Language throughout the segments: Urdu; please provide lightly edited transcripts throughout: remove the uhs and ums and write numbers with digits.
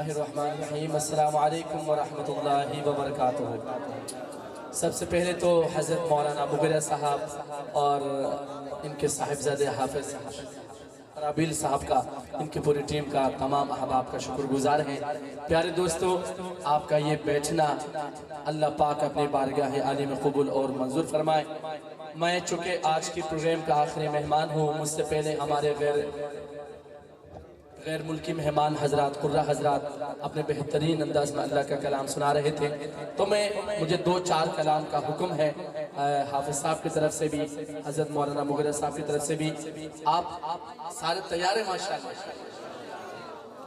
الرحمن الرحیم السلام علیکم ورحمۃ اللہ وبرکاتہ۔ سب سے پہلے تو حضرت مولانا مغیرہ صاحب اور ان کے صاحبزادے حافظ رابیل صاحب کا، ان کی پوری ٹیم کا، تمام احباب کا شکر گزار ہیں۔ پیارے دوستو، آپ کا یہ بیٹھنا اللہ پاک اپنے بارگاہ عالی میں قبول اور منظور فرمائے۔ میں چونکہ آج کی پروگرام کا آخری مہمان ہوں، مجھ سے پہلے ہمارے غیر ملکی مہمان حضرات، قرہ حضرات اپنے بہترین انداز میں اللہ کا کلام سنا رہے تھے، تو مجھے 2-4 کلام کا حکم ہے حافظ صاحب کی طرف سے بھی، حضرت مولانا مغیرہ صاحب کی طرف سے بھی۔ آپ سارے تیار ہیں ماشاءاللہ؟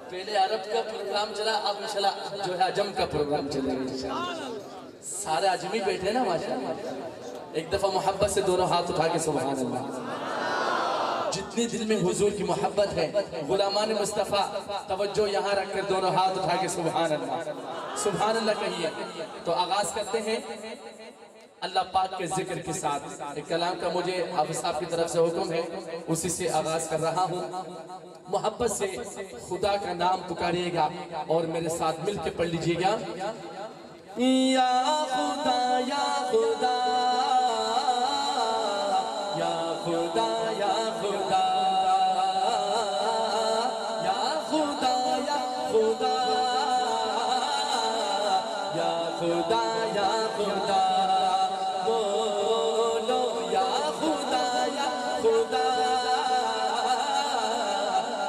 پہلے عرب کا پروگرام چلا، اب انشاءاللہ جو ہے عجم کا پروگرام چلے گا۔ سارے عجمی بیٹھے نا ماشاءاللہ۔ ایک دفعہ محبت سے دونوں ہاتھ اٹھا کے سبحان اللہ۔ جتنی دل میں حضور کی محبت ہے، غلامان مصطفیٰ توجہ یہاں رکھ کر دونوں ہاتھ اٹھا کے سبحان اللہ سبحان اللہ کہیے۔ تو آغاز کرتے ہیں اللہ پاک کے ذکر کے ساتھ۔ ایک کلام کا مجھے حافظ صاحب کی طرف سے حکم ہے، اسی سے آغاز کر رہا ہوں۔ محبت سے خدا کا نام پکاریے گا اور میرے ساتھ مل کے پڑھ لیجئے گا۔ یا خدا یا خدا یا خدا یا خدا یا خدا یا خدا یا خدا یا خدا بولو یا خدا یا خدا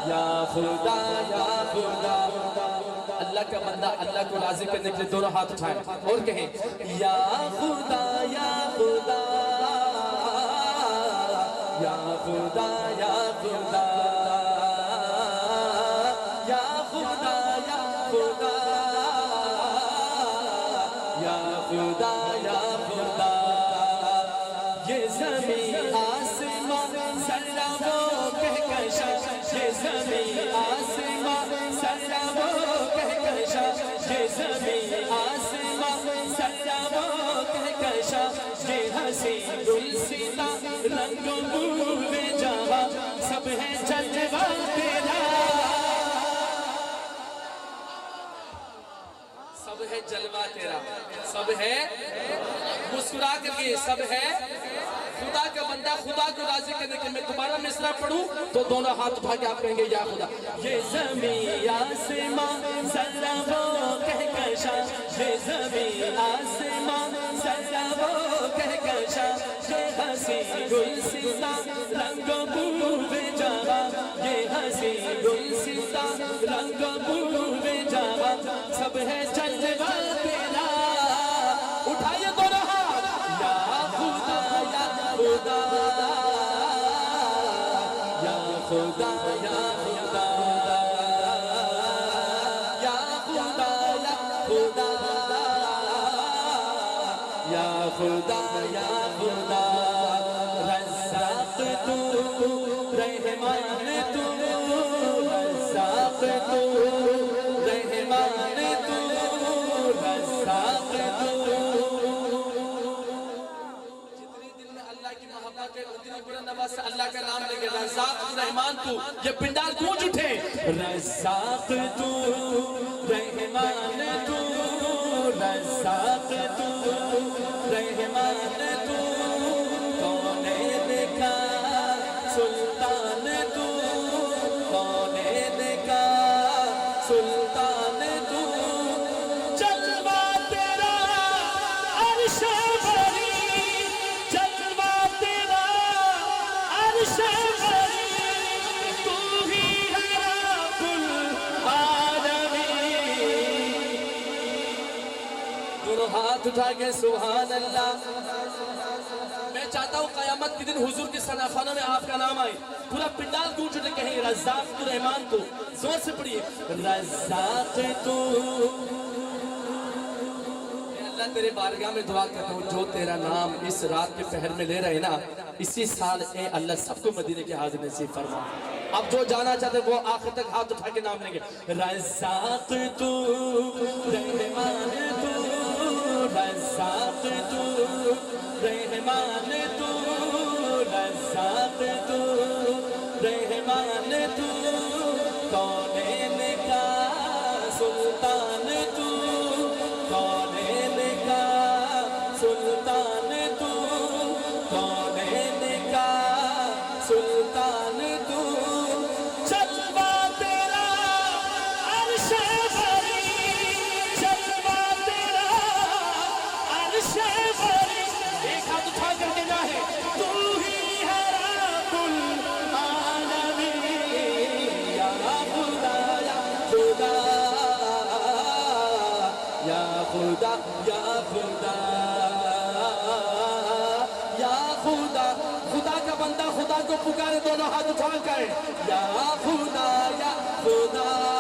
یا خدا یا خدا۔ اللہ کا بندہ اللہ کو راضی کرنے کے لیے دونوں ہاتھ اٹھائیں اور کہیں یا خدا یا خدا یا خدا یا خدا یا خدا یا خدا یا خدا یا خدا۔ یہ زمین آسمان ذرہ وہ کہکشاں، یہ زمین آسمان ذرہ وہ کہکشاں، یہ زمین آسمان ذرہ وہ کہکشاں، یہ ہنسی گلستا رنگ بوئے جہاں، سب ہے جلوہ تیرا، سب ہے جلوہ تیرا، سب ہے مسکرا کر کے، سب ہے خدا کا بندہ خدا کو راضی کرنے کے۔ میں دوبارہ مصرع پڑھوں تو دونوں ہاتھ اٹھا کے آپ کہیں گے یا خدا۔ یہ زمین آسمان ذرہ وہ کہکشاں، یہ زمین آسمان ذرہ وہ کہکشاں، یہ ہنسی گلستا رنگ بوئے جہاں، یہ ہنسی گلستا رنگ بوئے جہاں، سب ہے جلوہ تیرا۔ اٹھائیے دونوں ہاتھ یا خدا یا خدا یا خدا یا خدا یا خدا یا خدا یا خدا یا خدا۔ رزاق تو رحمان تو، رزاق تو رحمان تو، رزاق تو۔ جتنی دل میں اللہ کی محبت ہے اتنی بلند آواز سے اللہ کا نام لے کے رزاق رحمان تو، یہ پنڈال گونج اٹھے۔ رزاق تو رحمان تو، رزاق تو رحمان تو، کونین کا سلطان تو، کونین کا سلطان تو، جلوہ تیرا عرش بری، جلوہ تیرا عرش بری، تو ہی ہے رب العالمین۔ دونوں ہاتھ اٹھا کے سبحان اللہ۔ میں چاہتا ہوں قیامت کے دن حضور کے ثناخانوں میں آپ کا نام آئے، پورا پنڈال گونج اٹھے، کہیں رزاق تو رحمان تو، زور سے پڑھیے رزاق تو۔ اللہ تیرے بارگاہ میں دعا کرتا ہوں، جو تیرا نام اس رات کے پہر میں لے رہے نا، اسی سال اے اللہ سب کو مدینے کے حاضر نصیب فرما۔ اب جو جانا چاہتے وہ آخر تک ہاتھ اٹھا کے نام لیں گے۔ رزاق تو رحمان تو، رزاق تو رحمان تو، رزاق تو رحمان تو، کونین کا سلطان سلطان تو کونین کا سلطان تو کونین کا سلطان تو جلوہ تیرا عرش بری جلوہ تیرا عرش بری ایک ہاتھ اٹھا کر کے جائے تو ہی ہے رب العالمین یا خدا یا خدا یا خدا یا خدا یا خدا خدا کا بندہ خدا کو پکارے دونوں ہاتھ اٹھا کر یا خدا یا خدا